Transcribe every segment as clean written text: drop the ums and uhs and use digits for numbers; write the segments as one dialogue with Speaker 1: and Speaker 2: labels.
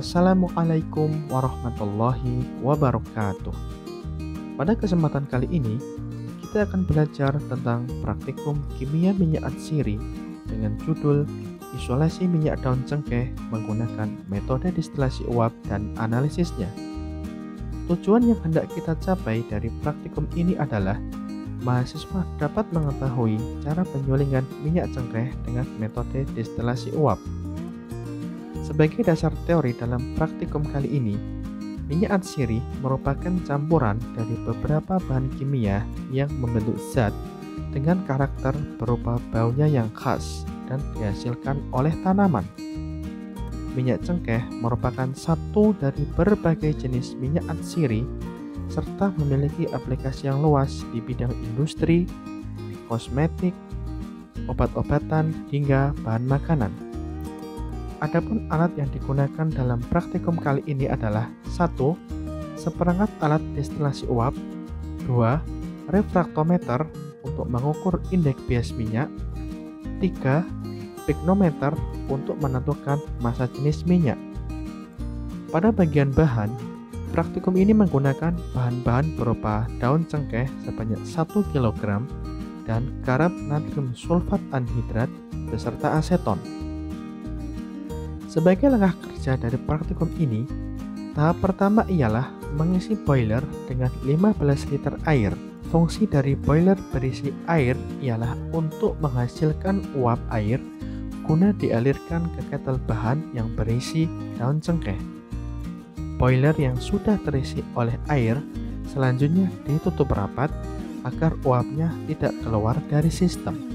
Speaker 1: Assalamualaikum warahmatullahi wabarakatuh. Pada kesempatan kali ini, kita akan belajar tentang praktikum kimia minyak atsiri dengan judul Isolasi minyak daun cengkeh menggunakan metode distilasi uap dan analisisnya. Tujuan yang hendak kita capai dari praktikum ini adalah mahasiswa dapat mengetahui cara penyulingan minyak cengkeh dengan metode distilasi uap. Sebagai dasar teori dalam praktikum kali ini, minyak atsiri merupakan campuran dari beberapa bahan kimia yang membentuk zat dengan karakter berupa baunya yang khas dan dihasilkan oleh tanaman. Minyak cengkeh merupakan satu dari berbagai jenis minyak atsiri serta memiliki aplikasi yang luas di bidang industri, kosmetik, obat-obatan, hingga bahan makanan. Adapun alat yang digunakan dalam praktikum kali ini adalah 1. Seperangkat alat destilasi uap. 2. Refraktometer untuk mengukur indeks bias minyak. 3. Pignometer untuk menentukan massa jenis minyak. Pada bagian bahan, praktikum ini menggunakan bahan-bahan berupa daun cengkeh sebanyak 1 kg dan garam natrium sulfat anhidrat beserta aseton. Sebagai langkah kerja dari praktikum ini, tahap pertama ialah mengisi boiler dengan 15 liter air. Fungsi dari boiler berisi air ialah untuk menghasilkan uap air guna dialirkan ke ketel bahan yang berisi daun cengkeh. Boiler yang sudah terisi oleh air selanjutnya ditutup rapat agar uapnya tidak keluar dari sistem.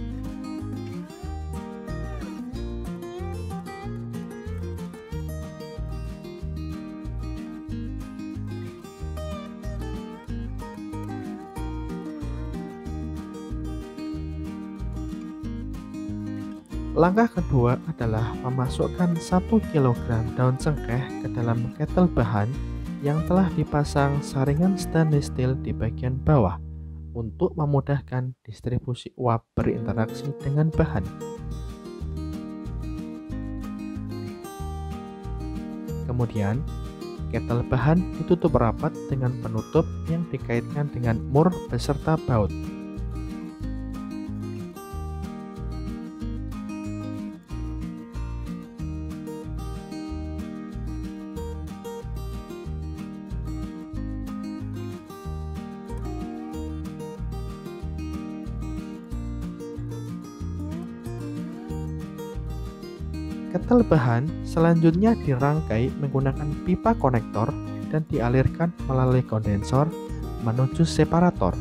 Speaker 1: Langkah kedua adalah memasukkan 1 kg daun cengkeh ke dalam ketel bahan yang telah dipasang saringan stainless steel di bagian bawah untuk memudahkan distribusi uap berinteraksi dengan bahan. Kemudian, ketel bahan ditutup rapat dengan penutup yang dikaitkan dengan mur beserta baut. Ketel bahan selanjutnya dirangkai menggunakan pipa konektor dan dialirkan melalui kondensor menuju separator.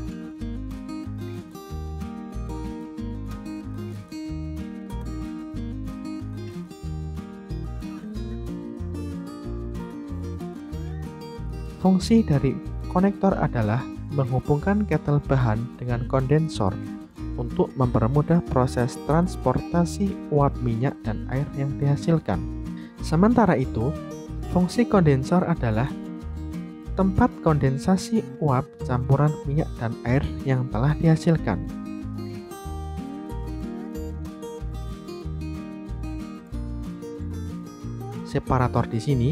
Speaker 1: Fungsi dari konektor adalah menghubungkan ketel bahan dengan kondensor untuk mempermudah proses transportasi uap minyak dan air yang dihasilkan. Sementara itu, fungsi kondensor adalah tempat kondensasi uap campuran minyak dan air yang telah dihasilkan. Separator di sini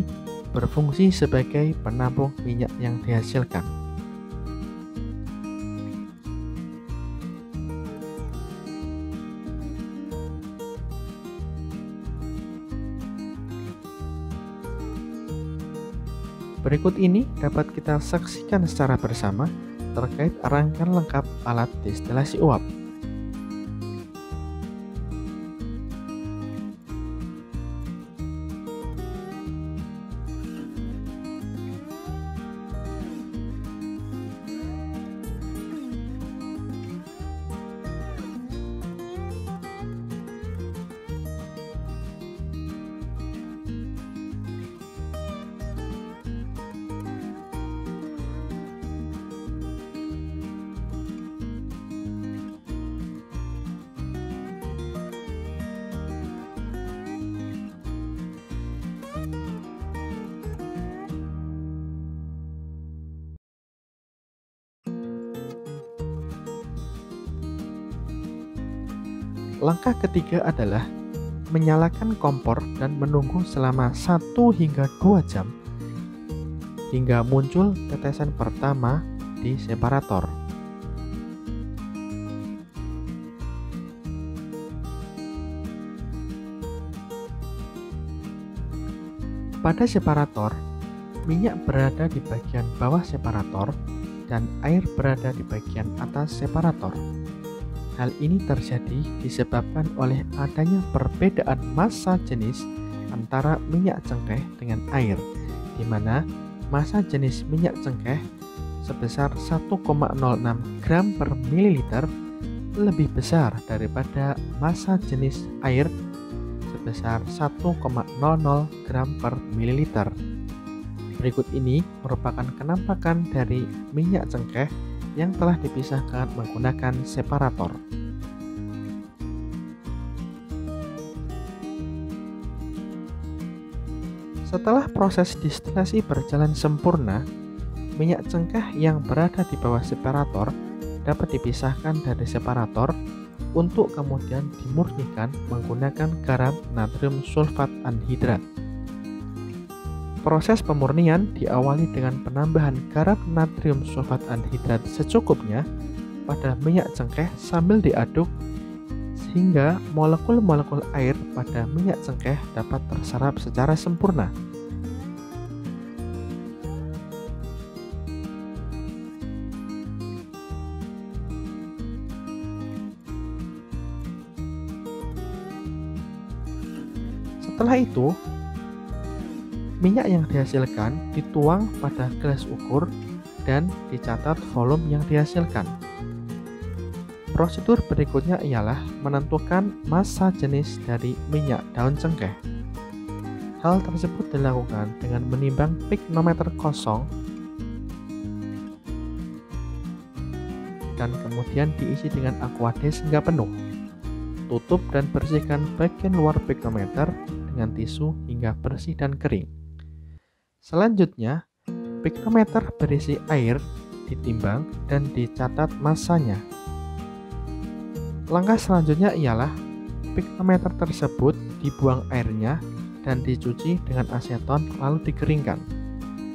Speaker 1: berfungsi sebagai penampung minyak yang dihasilkan. Berikut ini dapat kita saksikan secara bersama terkait rangkaian lengkap alat destilasi uap. Langkah ketiga adalah menyalakan kompor dan menunggu selama 1 hingga 2 jam hingga muncul tetesan pertama di separator. Pada separator, minyak berada di bagian bawah separator dan air berada di bagian atas separator. Hal ini terjadi disebabkan oleh adanya perbedaan massa jenis antara minyak cengkeh dengan air, di mana massa jenis minyak cengkeh sebesar 1,06 gram per mililiter lebih besar daripada massa jenis air sebesar 1,00 gram per mililiter. Berikut ini merupakan penampakan dari minyak cengkeh yang telah dipisahkan menggunakan separator. Setelah proses distilasi berjalan sempurna, minyak cengkeh yang berada di bawah separator dapat dipisahkan dari separator untuk kemudian dimurnikan menggunakan garam natrium sulfat anhidrat. Proses pemurnian diawali dengan penambahan garam natrium sulfat anhidrat secukupnya pada minyak cengkeh sambil diaduk sehingga molekul-molekul air pada minyak cengkeh dapat terserap secara sempurna. Setelah itu, minyak yang dihasilkan dituang pada gelas ukur dan dicatat volume yang dihasilkan. Prosedur berikutnya ialah menentukan massa jenis dari minyak daun cengkeh. Hal tersebut dilakukan dengan menimbang piknometer kosong dan kemudian diisi dengan aquades hingga penuh. Tutup dan bersihkan bagian luar piknometer dengan tisu hingga bersih dan kering. Selanjutnya, piknometer berisi air ditimbang dan dicatat massanya. Langkah selanjutnya ialah piknometer tersebut dibuang airnya dan dicuci dengan aseton lalu dikeringkan.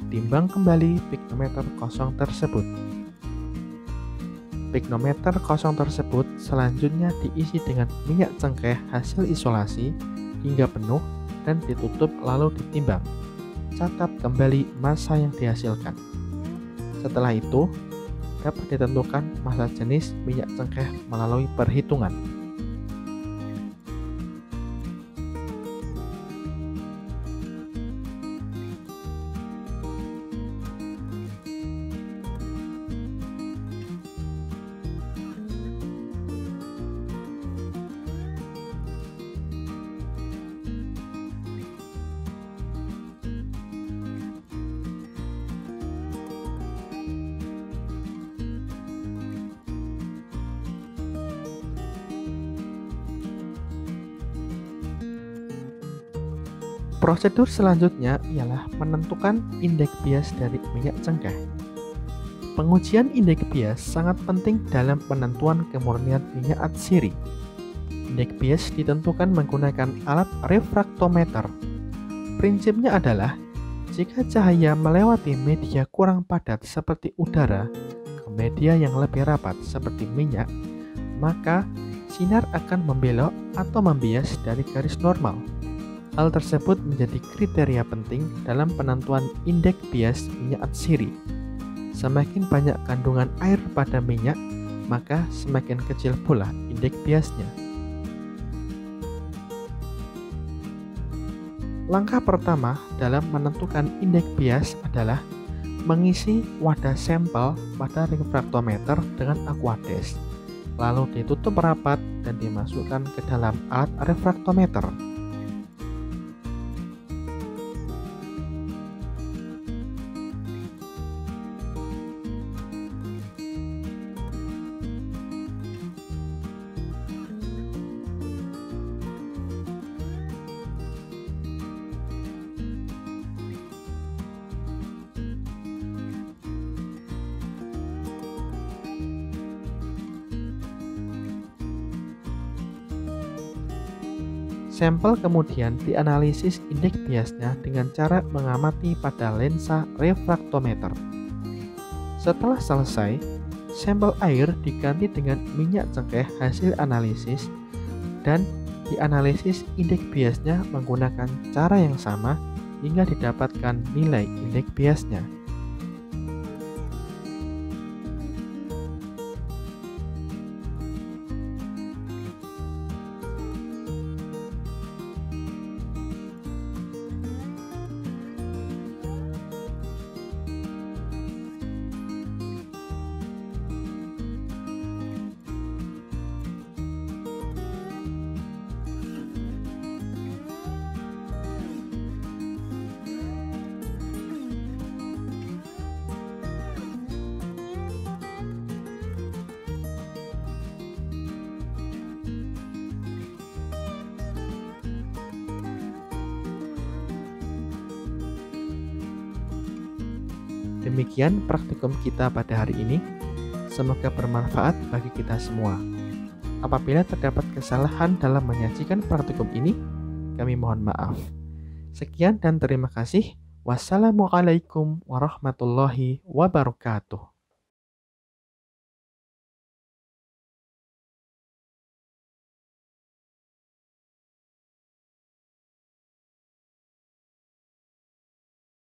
Speaker 1: Timbang kembali piknometer kosong tersebut. Piknometer kosong tersebut selanjutnya diisi dengan minyak cengkeh hasil isolasi hingga penuh dan ditutup lalu ditimbang. Catat kembali massa yang dihasilkan. Setelah itu, dapat ditentukan massa jenis minyak cengkeh melalui perhitungan. Prosedur selanjutnya ialah menentukan indeks bias dari minyak cengkeh. Pengujian indeks bias sangat penting dalam penentuan kemurnian minyak atsiri. Indeks bias ditentukan menggunakan alat refraktometer. Prinsipnya adalah, jika cahaya melewati media kurang padat seperti udara ke media yang lebih rapat seperti minyak, maka sinar akan membelok atau membias dari garis normal. Hal tersebut menjadi kriteria penting dalam penentuan indeks bias minyak atsiri. Semakin banyak kandungan air pada minyak, maka semakin kecil pula indeks biasnya. Langkah pertama dalam menentukan indeks bias adalah mengisi wadah sampel pada refraktometer dengan aquades, lalu ditutup rapat dan dimasukkan ke dalam alat refraktometer. Sampel kemudian dianalisis indeks biasnya dengan cara mengamati pada lensa refraktometer. Setelah selesai, sampel air diganti dengan minyak cengkeh hasil analisis dan dianalisis indeks biasnya menggunakan cara yang sama hingga didapatkan nilai indeks biasnya. Demikian praktikum kita pada hari ini. Semoga bermanfaat bagi kita semua. Apabila terdapat kesalahan dalam menyajikan praktikum ini, kami mohon maaf. Sekian dan terima kasih. Wassalamualaikum warahmatullahi wabarakatuh.